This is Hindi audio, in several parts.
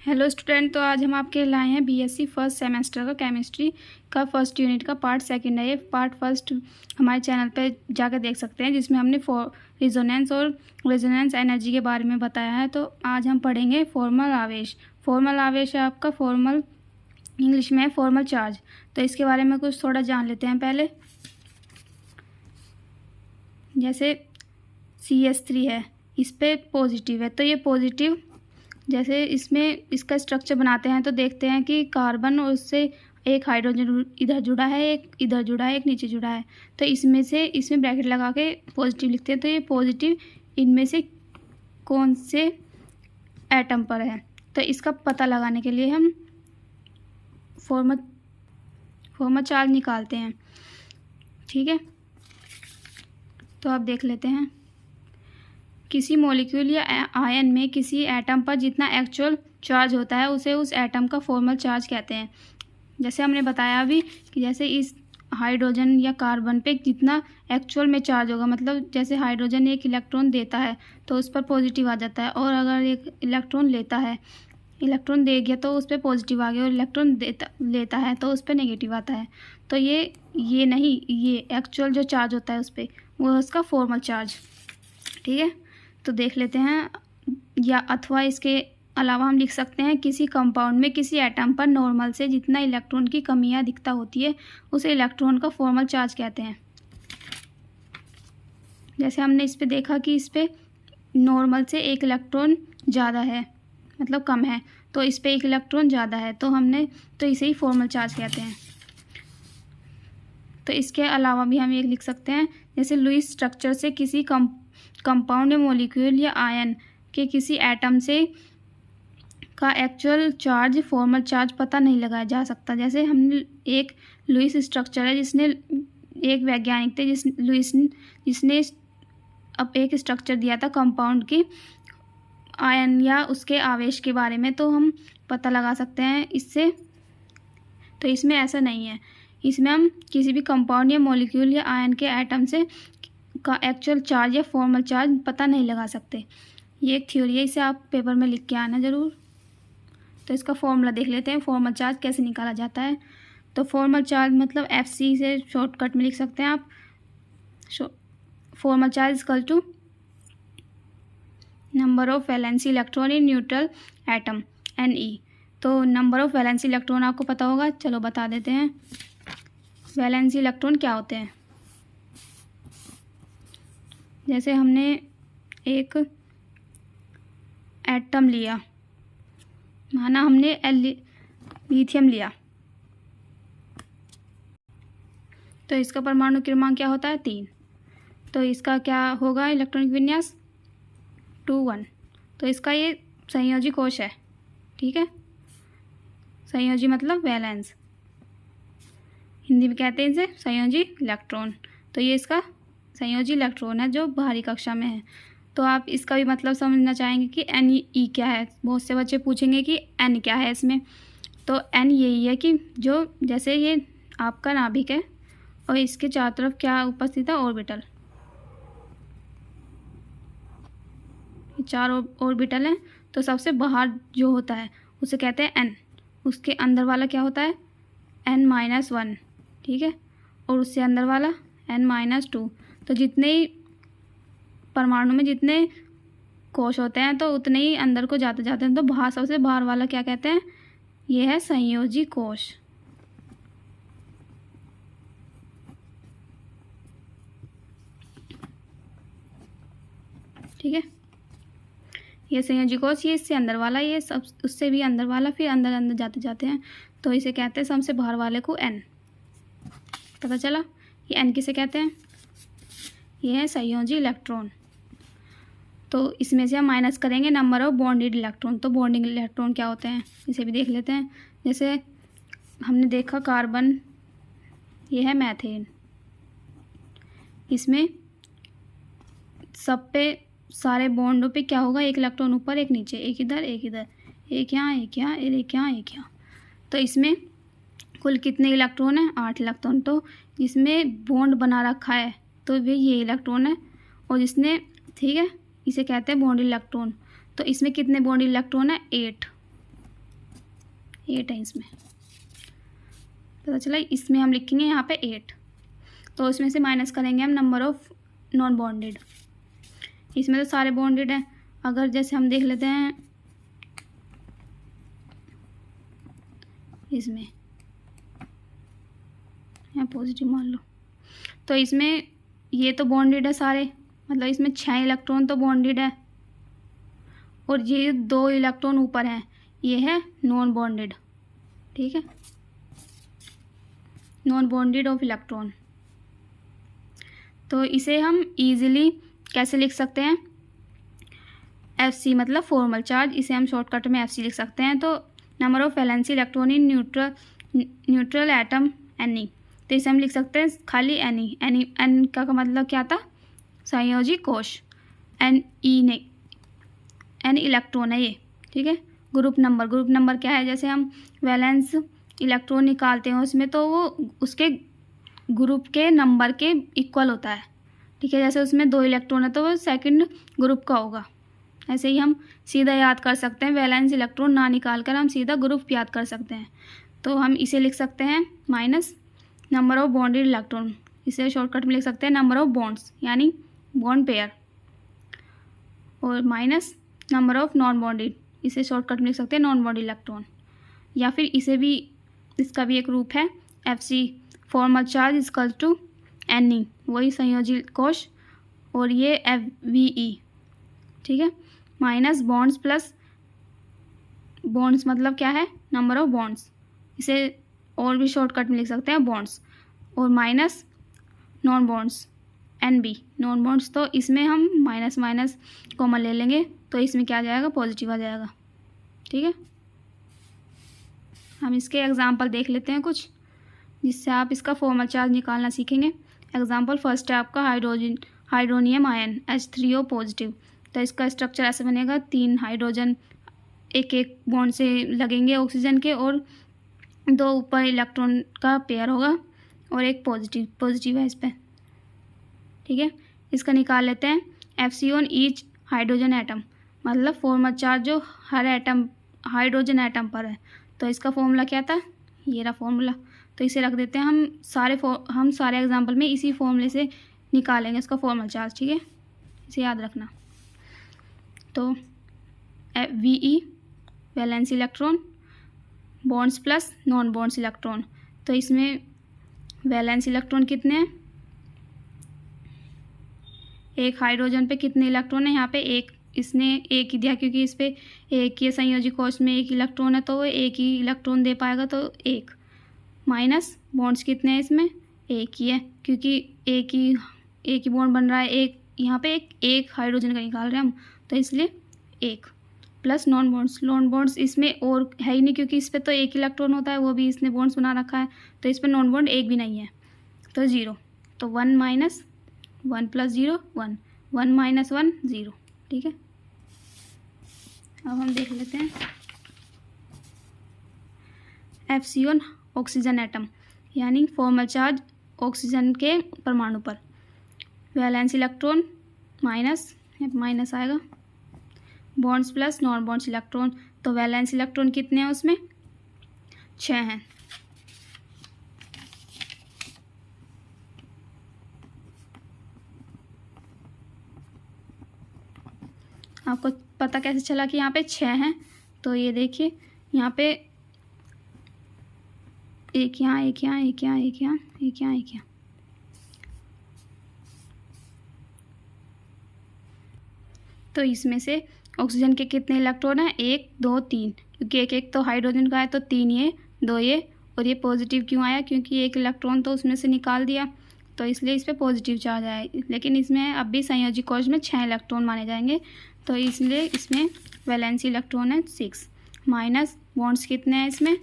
हेलो स्टूडेंट, तो आज हम आपके लाए हैं बीएससी फर्स्ट सेमेस्टर का केमिस्ट्री का फर्स्ट यूनिट का पार्ट सेकंड है। ये पार्ट फर्स्ट हमारे चैनल पे जाकर देख सकते हैं, जिसमें हमने रिजोनेंस और रेजोनेंस एनर्जी के बारे में बताया है। तो आज हम पढ़ेंगे फॉर्मल आवेश। फॉर्मल आवेश है आपका फॉर्मल, इंग्लिश में है फॉर्मल चार्ज। तो इसके बारे में कुछ थोड़ा जान लेते हैं पहले। जैसे CH3 है, इस पर पॉजिटिव है, तो ये पॉजिटिव, जैसे इसमें इसका स्ट्रक्चर बनाते हैं तो देखते हैं कि कार्बन और उससे एक हाइड्रोजन इधर जुड़ा है, एक इधर जुड़ा है, एक नीचे जुड़ा है। तो इसमें ब्रैकेट लगा के पॉजिटिव लिखते हैं। तो ये पॉजिटिव इनमें से कौन से एटम पर है, तो इसका पता लगाने के लिए हम फॉर्मल चार्ज निकालते हैं। ठीक है, तो आप देख लेते हैं। किसी मॉलिक्यूल या आयन में किसी एटम पर जितना एक्चुअल चार्ज होता है उसे उस एटम का फॉर्मल चार्ज कहते हैं। जैसे हमने बताया अभी कि जैसे इस हाइड्रोजन या कार्बन पे जितना एक्चुअल में चार्ज होगा, मतलब जैसे हाइड्रोजन एक इलेक्ट्रॉन देता है तो उस पर पॉजिटिव आ जाता है, और अगर एक इलेक्ट्रॉन लेता है, इलेक्ट्रॉन दे गया तो उस पर पॉजिटिव आ गया, और इलेक्ट्रॉन लेता है तो उस पर नेगेटिव आता है। तो ये नहीं, ये एक्चुअल जो चार्ज होता है उस पर, वो उसका फॉर्मल चार्ज। ठीक है, तो देख लेते हैं। या अथवा इसके अलावा हम लिख सकते हैं किसी कंपाउंड में किसी एटम पर नॉर्मल से जितना इलेक्ट्रॉन की कमी या अधिकता होती है उसे इलेक्ट्रॉन का फॉर्मल चार्ज कहते हैं। जैसे हमने इस पे देखा कि इस पे नॉर्मल से एक इलेक्ट्रॉन ज़्यादा है, मतलब कम है, तो इस पे एक इलेक्ट्रॉन ज़्यादा है, तो इसे ही फॉर्मल चार्ज कहते हैं। तो इसके अलावा भी हम एक लिख सकते हैं, जैसे लुईस स्ट्रक्चर से किसी कंपाउंड या मॉलिक्यूल या आयन के किसी एटम से का एक्चुअल चार्ज फॉर्मल चार्ज पता नहीं लगाया जा सकता। जैसे हमने एक लुईस स्ट्रक्चर है, जिसने एक वैज्ञानिक थे जिसने अब एक स्ट्रक्चर दिया था कंपाउंड की आयन या उसके आवेश के बारे में, तो हम पता लगा सकते हैं इससे। तो इसमें ऐसा नहीं है, इसमें हम किसी भी कंपाउंड या मॉलिक्यूल या आयन के एटम से का एक्चुअल चार्ज या फॉर्मल चार्ज पता नहीं लगा सकते। ये एक थ्योरी है, इसे आप पेपर में लिख के आना ज़रूर। तो इसका फॉर्मूला देख लेते हैं, फॉर्मल चार्ज कैसे निकाला जाता है। तो फॉर्मल चार्ज मतलब FC से शॉर्टकट में लिख सकते हैं आप। Formal charge equal to number of valency electron in neutral atom Ne। तो नंबर ऑफ वैलेंसी इलेक्ट्रॉन आपको पता होगा, चलो बता देते हैं। वैलेंसी इलेक्ट्रॉन क्या होते हैं, जैसे हमने एक एटम लिया, माना हमने लिथियम लिया, तो इसका परमाणु क्रमांक क्या होता है 3। तो इसका क्या होगा इलेक्ट्रॉनिक विन्यास 2 1। तो इसका ये संयोजी कोश है। ठीक है, संयोजी मतलब वैलेंस, हिंदी में कहते हैं इसे संयोजी इलेक्ट्रॉन। तो ये इसका संयोजी इलेक्ट्रॉन है जो बाहरी कक्षा में है। तो आप इसका भी मतलब समझना चाहेंगे कि Ne क्या है। बहुत से बच्चे पूछेंगे कि N क्या है इसमें। तो N यही है कि जो जैसे ये आपका नाभिक है और इसके चारों तरफ क्या उपस्थित है, ऑर्बिटल। ये 4 ऑर्बिटल हैं, तो सबसे बाहर जो होता है उसे कहते हैं N। उसके अंदर वाला क्या होता है N-1। ठीक है, और उससे अंदर वाला N-2। तो जितने ही परमाणु में जितने कोश होते हैं तो उतने ही अंदर को जाते जाते हैं। तो सबसे बाहर वाला क्या कहते हैं, ये है संयोजी कोश। ठीक है, ये संयोजी कोश, ये इससे अंदर वाला, ये सब उससे भी अंदर वाला, फिर अंदर अंदर जाते जाते हैं, तो इसे कहते हैं सबसे बाहर वाले को N। पता चला, ये N किसे कहते हैं, ये है संयोजी इलेक्ट्रॉन। तो इसमें से हम माइनस करेंगे नंबर ऑफ बॉन्डेड इलेक्ट्रॉन। तो बॉन्डिंग इलेक्ट्रॉन क्या होते हैं, इसे भी देख लेते हैं। जैसे हमने देखा कार्बन, ये है मैथेन, इसमें सब पे सारे बॉन्डों पे क्या होगा, एक इलेक्ट्रॉन ऊपर एक नीचे, एक इधर एक इधर, एक यहाँ एक यहाँ, एक यहाँ एक यहाँ। तो इसमें कुल कितने इलेक्ट्रॉन हैं, 8 इलेक्ट्रॉन। तो जिसमें बॉन्ड बना रखा है तो वे ये इलेक्ट्रॉन है, और जिसने, ठीक है, इसे कहते हैं बॉन्ड इलेक्ट्रॉन। तो इसमें कितने बॉन्ड इलेक्ट्रॉन है, 8। 8 है इसमें, पता चला। इसमें हम लिखेंगे यहाँ पे 8, तो उसमें से माइनस करेंगे हम नंबर ऑफ नॉन बॉन्डेड। इसमें तो सारे बॉन्डेड हैं। अगर जैसे हम देख लेते हैं इसमें, यहाँ पॉजिटिव मान लो, तो इसमें ये तो बॉन्डेड है सारे, मतलब इसमें 6 इलेक्ट्रॉन तो बॉन्डेड है, और ये 2 इलेक्ट्रॉन ऊपर हैं, ये है नॉन बॉन्डेड। ठीक है, नॉन बॉन्डेड ऑफ इलेक्ट्रॉन। तो इसे हम इजीली कैसे लिख सकते हैं, FC मतलब फॉर्मल चार्ज, इसे हम शॉर्टकट में FC लिख सकते हैं। तो number of valency electron in neutral atom Ne, तो इसे हम लिख सकते हैं खाली Ne। N का मतलब क्या था, संयोजी कोश। N इलेक्ट्रॉन है ये। ठीक है, ग्रुप नंबर क्या है, जैसे हम वैलेंस इलेक्ट्रॉन निकालते हैं उसमें, तो वो उसके ग्रुप के नंबर के इक्वल होता है। ठीक है, जैसे उसमें 2 इलेक्ट्रॉन है तो वो सेकंड ग्रुप का होगा। ऐसे ही हम सीधा याद कर सकते हैं, वैलेंस इलेक्ट्रॉन ना निकाल कर हम सीधा ग्रुप याद कर सकते हैं। तो हम इसे लिख सकते हैं minus number of bonded electron, इसे शॉर्टकट में लिख सकते हैं नंबर ऑफ बॉन्ड्स यानी बॉन्ड पेयर, और minus number of non bonded, इसे शॉर्टकट में लिख सकते हैं नॉन बॉन्डेड इलेक्ट्रॉन। या फिर इसे भी, इसका भी एक रूप है FC formal charge equal to Ne, वही संयोजी कोश, और ये FVE। ठीक है, माइनस बॉन्ड्स प्लस बॉन्ड्स मतलब क्या है, नंबर ऑफ बॉन्ड्स, इसे और भी शॉर्टकट में लिख सकते हैं बॉन्ड्स, और minus non bonds NB non bonds. तो इसमें हम माइनस कॉमन ले लेंगे, तो इसमें क्या आ जाएगा, पॉजिटिव आ जाएगा। ठीक है, हम इसके एग्जांपल देख लेते हैं कुछ, जिससे आप इसका फॉर्मल चार्ज निकालना सीखेंगे। एग्जांपल फर्स्ट है आपका हाइड्रोनियम आयन H3O पॉजिटिव। तो इसका स्ट्रक्चर ऐसे बनेगा, 3 हाइड्रोजन एक बॉन्ड से लगेंगे ऑक्सीजन के, और 2 ऊपर इलेक्ट्रॉन का पेयर होगा, और एक पॉजिटिव है इस पर। ठीक है, इसका निकाल लेते हैं FC on each hydrogen atom, मतलब फॉर्मल चार्ज जो हर एटम हाइड्रोजन एटम पर है। तो इसका फॉर्मूला क्या था, ये रहा फॉर्मूला। तो इसे रख देते हैं, हम सारे एग्जांपल में इसी फॉर्मूले से निकालेंगे इसका फॉर्मल चार्ज। ठीक है, इसे याद रखना। तो VE valence electron, bonds plus non bonds electron. तो इसमें वैलेंस इलेक्ट्रॉन कितने हैं, एक हाइड्रोजन पे कितने इलेक्ट्रॉन है, यहाँ पे एक, इसने एक ही दिया क्योंकि इस पर एक ही संयोजी कोश में एक इलेक्ट्रॉन है, तो वो एक ही इलेक्ट्रॉन दे पाएगा, तो 1। माइनस बॉन्ड्स कितने हैं, इसमें एक ही है क्योंकि एक ही बॉन्ड बन रहा है, एक यहाँ पे एक हाइड्रोजन का निकाल रहे हैं हम, तो इसलिए 1। प्लस नॉन बॉन्ड्स इसमें और है ही नहीं क्योंकि इस पर तो एक इलेक्ट्रॉन होता है, वो भी इसने बॉन्ड्स बना रखा है, तो इस पर नॉन बॉन्ड एक भी नहीं है, तो 0। तो 1 माइनस 1 प्लस 0 1, 1 माइनस 1 0। ठीक है, अब हम देख लेते हैं FC ऑन ऑक्सीजन एटम, यानी फॉर्मल चार्ज ऑक्सीजन के परमाणु पर। वैलेंस इलेक्ट्रॉन माइनस आएगा, bonds plus non bonds electron. तो वैलेंस इलेक्ट्रॉन कितने हैं उसमें, 6 हैं। आपको पता कैसे चला कि यहाँ पे 6 हैं, तो ये देखिए यहाँ पे एक यहाँ, एक यहाँ, एक यहाँ, एक यहाँ, एक यहाँ, एक यहाँ। तो इसमें से ऑक्सीजन के कितने इलेक्ट्रॉन हैं, 1 2 3, क्योंकि एक तो हाइड्रोजन का है, तो 3 ये 2 ये, और ये पॉजिटिव क्यों आया, क्योंकि एक इलेक्ट्रॉन तो उसमें से निकाल दिया, तो इसलिए इस पर पॉजिटिव चार्ज आया। लेकिन इसमें अब भी संयोजी कोश में 6 इलेक्ट्रॉन माने जाएंगे, तो इसलिए इसमें वैलेंसी इलेक्ट्रॉन है 6। माइनस बॉन्ड्स कितने हैं, इसमें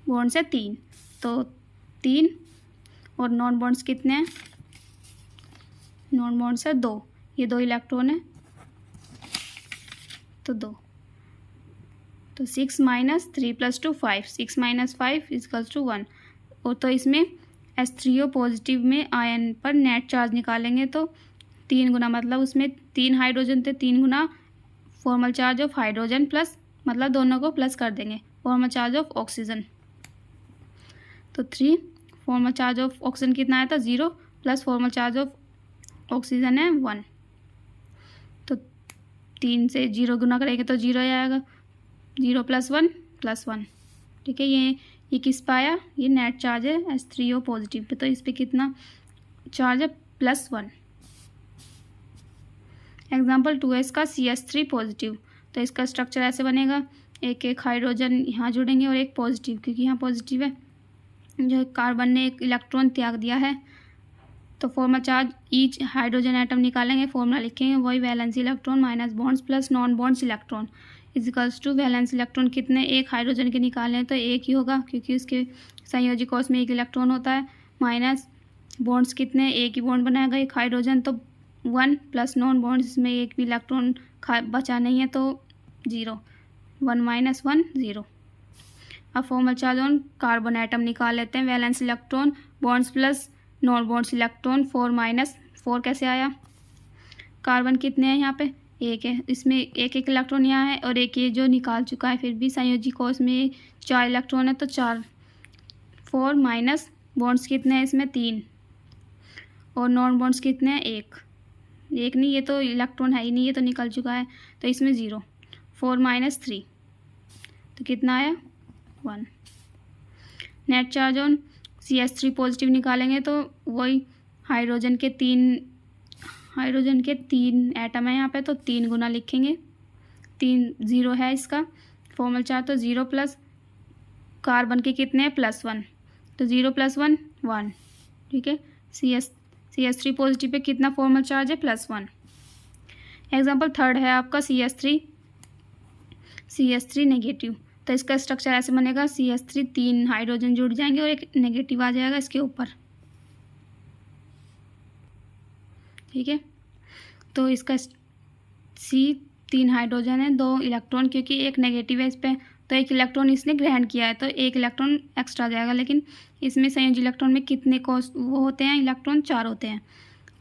बॉन्ड्स है 3, तो 3, और नॉन बॉन्ड्स कितने हैं, नॉन बॉन्ड्स है 2, ये 2 इलेक्ट्रॉन है, तो 2। तो 6 minus 3 plus 2 5, 6 minus 5 equals to 1। और तो इसमें H3O पॉजिटिव में आयन पर नेट चार्ज निकालेंगे, तो 3 गुना, मतलब उसमें 3 हाइड्रोजन थे, 3 गुना formal charge of hydrogen plus, मतलब दोनों को प्लस कर देंगे, फॉर्मल चार्ज ऑफ ऑक्सीजन। तो 3 फॉर्मल चार्ज ऑफ ऑक्सीजन कितना आया था 0 plus formal charge of oxygen है 1। तो 3 से 0 गुना करेंगे तो 0 ही आएगा, 0 + 1 + 1। ठीक है, ये किस पे आया, ये नेट चार्ज है H3O पॉजिटिव पे, तो इस पर कितना चार्ज है +1। एग्जाम्पल 2 है इसका CH3 पॉजिटिव। तो इसका स्ट्रक्चर ऐसे बनेगा, एक हाइड्रोजन यहाँ जुड़ेंगे और एक पॉजिटिव, क्योंकि यहाँ पॉजिटिव है, जो कार्बन ने एक इलेक्ट्रॉन त्याग दिया है। तो formal charge each hydrogen atom निकालेंगे, फॉर्मूला लिखेंगे, वही valence electron minus bonds plus non bonds electron equals to valence electron कितने, एक हाइड्रोजन के निकालने हैं तो एक ही होगा, क्योंकि उसके संयोजी कोष में एक इलेक्ट्रॉन होता है, माइनस बॉन्ड्स कितने, एक ही बॉन्ड बनाएगा एक हाइड्रोजन, तो 1 प्लस नॉन बॉन्ड्स, इसमें एक भी इलेक्ट्रॉन बचा नहीं है तो 0, 1 - 1 0। अब formal charge on carbon atom निकाल लेते हैं, valence electron bonds plus non bonds electron 4 - 4 कैसे आया, कार्बन कितने हैं यहाँ पे एक है, इसमें एक इलेक्ट्रॉन यहाँ है और एक ये जो निकाल चुका है, फिर भी संयोजी कोष में 4 इलेक्ट्रॉन है तो 4, 4 माइनस बॉन्ड्स कितने हैं इसमें 3 और नॉन बॉन्ड्स कितने हैं एक नहीं, ये तो इलेक्ट्रॉन है ही नहीं, ये तो निकल चुका है, तो इसमें 0, 4 - 3 तो कितना आया 1। Net charge on CH3 positive निकालेंगे तो वही हाइड्रोजन के 3 एटम है यहाँ पे, तो 3 गुना लिखेंगे, 3 0 है इसका फॉर्मल चार्ज, तो 0 प्लस कार्बन के कितने हैं +1, तो 0 + 1 1। ठीक है, CH3 पॉजिटिव पे कितना फॉर्मल चार्ज है +1। एग्जाम्पल 3 है आपका CH3 नेगेटिव। तो इसका स्ट्रक्चर ऐसे बनेगा, CH3 3 हाइड्रोजन जुड़ जाएंगे और एक नेगेटिव आ जाएगा इसके ऊपर। ठीक है, तो इसका C 3 हाइड्रोजन है, 2 इलेक्ट्रॉन, क्योंकि एक नेगेटिव है इस पर, तो एक इलेक्ट्रॉन इसने ग्रहण किया है तो एक इलेक्ट्रॉन एक्स्ट्रा जाएगा, लेकिन इसमें संयोजी इलेक्ट्रॉन में कितने वो होते हैं इलेक्ट्रॉन 4 होते हैं।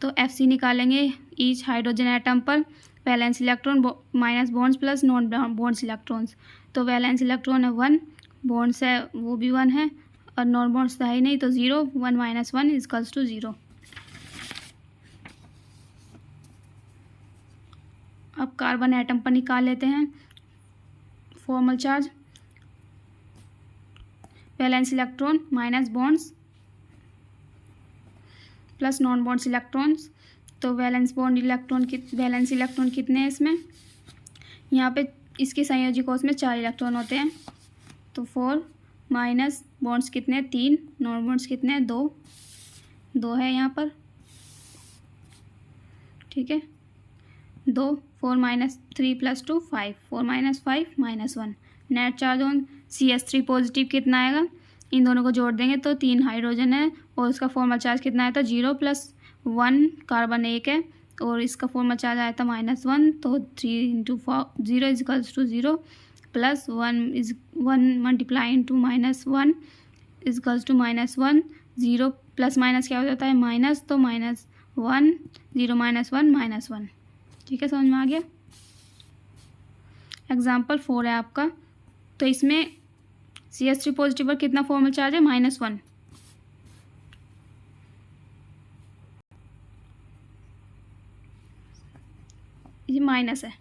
तो FC निकालेंगे ईच हाइड्रोजन एटम पर valence electron minus bonds plus non bonds electrons. तो वैलेंस इलेक्ट्रॉन है 1, बॉन्ड्स है वो भी 1 है और नॉन बॉन्ड्स है ही नहीं, तो 0, 1 - 1 = 0। अब कार्बन एटम पर निकाल लेते हैं formal charge, valence electron minus bonds plus non bonds electrons. तो वैलेंस इलेक्ट्रॉन कितने हैं इसमें, यहाँ पे इसके संयोजी कोष में 4 इलेक्ट्रॉन होते हैं, तो 4 माइनस बॉन्ड्स कितने 3, नॉन बॉन्ड्स कितने 2 है यहाँ पर। ठीक है, 2, 4 - 3 + 2 5, 4 - 5 -1। Net charge on CH3 positive कितना आएगा, इन दोनों को जोड़ देंगे तो 3 हाइड्रोजन है और उसका फॉर्मल चार्ज कितना आया था 0 + 1 कार्बन 1 है और इसका फॉर्मल चार्ज आया था -1, तो 3 × 0 = 0 plus 1 multiply into -1 = -1। 0 plus minus क्या हो जाता है माइनस, तो -1 0 - 1 -1। ठीक है, समझ में आ गया। एग्जाम्पल 4 है आपका, तो इसमें CH3 पॉजिटिव पर कितना फॉर्मल चार्ज है -1। ये माइनस है।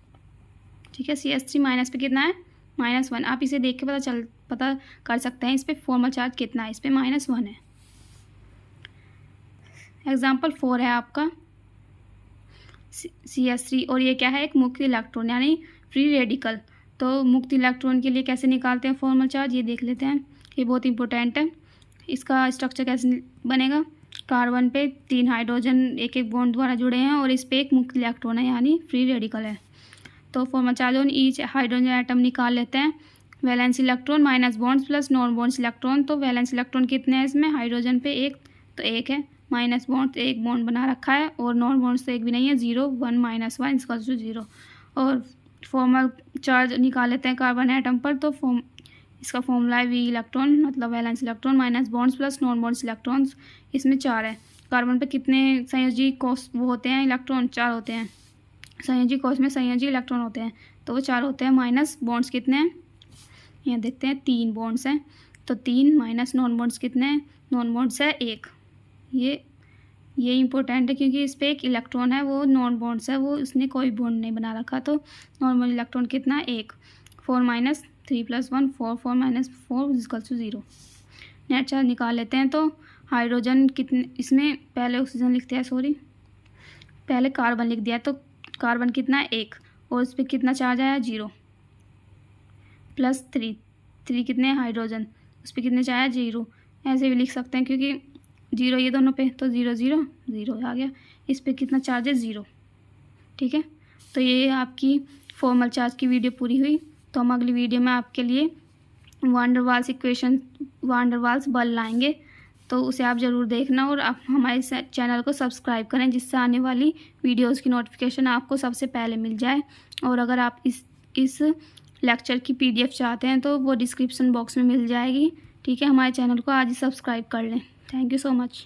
ठीक है, CH3 माइनस पे कितना है -1। आप इसे देख के पता कर सकते हैं इस पर फॉर्मल चार्ज कितना है, इस पर -1 है। एग्जाम्पल 4 है आपका CH3 और ये क्या है एक मुक्त इलेक्ट्रॉन यानी फ्री रेडिकल। तो मुक्त इलेक्ट्रॉन के लिए कैसे निकालते हैं फॉर्मल चार्ज, ये देख लेते हैं, ये बहुत इंपॉर्टेंट है। इसका स्ट्रक्चर कैसे बनेगा, कार्बन पे 3 हाइड्रोजन एक बॉन्ड द्वारा जुड़े हैं और इस पे एक मुक्त इलेक्ट्रॉन है यानी फ्री रेडिकल है। तो formal charge on each hydrogen atom निकाल लेते हैं, valence electron minus bonds plus non bonds electron. तो वैलेंस इलेक्ट्रॉन कितने हैं इसमें, हाइड्रोजन पे 1 तो 1 है, माइनस बॉन्ड्स 1 बॉन्ड बना रखा है और नॉन बॉन्ड्स तो 1 भी नहीं है, 0 1 - 1 = 0। और फॉर्मल चार्ज निकाल लेते हैं कार्बन एटम पर, तो इसका फॉर्मूला है V इलेक्ट्रॉन मतलब valence electron minus bonds plus non bonds electrons. इसमें 4 है, कार्बन पे कितने संयोजी कोष वो होते हैं इलेक्ट्रॉन 4 होते हैं, संयोजी कोष में संयोजी इलेक्ट्रॉन होते हैं तो वो 4 होते हैं, माइनस बॉन्ड्स कितने हैं यहाँ देखते हैं 3 बॉन्ड्स हैं, तो 3 माइनस नॉन बॉन्ड्स कितने हैं, नॉन बॉन्ड्स है 1। ये इम्पोर्टेंट है क्योंकि इस पर एक इलेक्ट्रॉन है, वो नॉन बॉन्ड्स है, वो उसने कोई बॉन्ड नहीं बना रखा, तो नॉर्मल इलेक्ट्रॉन कितना है 1। 4 माइनस 3 प्लस 1 4, 4 माइनस 4 इक्वल टू 0। नेट चार्ज निकाल लेते हैं। तो हाइड्रोजन कितने, इसमें पहले ऑक्सीजन लिखते हैं, सॉरी पहले कार्बन लिख दिया, तो कार्बन कितना है 1 और उस पर कितना चार्ज आया 0, प्लस 3 कितने हाइड्रोजन, उस पर कितने चार्ज 0। ऐसे भी लिख सकते हैं क्योंकि 0 ये दोनों पे, तो 0 0 0 आ गया। इस पर कितना चार्ज है 0। ठीक है, तो ये आपकी फॉर्मल चार्ज की वीडियो पूरी हुई। तो हम अगली वीडियो में आपके लिए वांडरवाल्स इक्वेशन, वांडरवाल्स बल लाएंगे, तो उसे आप ज़रूर देखना और आप हमारे चैनल को सब्सक्राइब करें, जिससे आने वाली वीडियोस की नोटिफिकेशन आपको सबसे पहले मिल जाए। और अगर आप इस लेक्चर की PDF चाहते हैं तो वो डिस्क्रिप्शन बॉक्स में मिल जाएगी। ठीक है, हमारे चैनल को आज ही सब्सक्राइब कर लें। Thank you so much.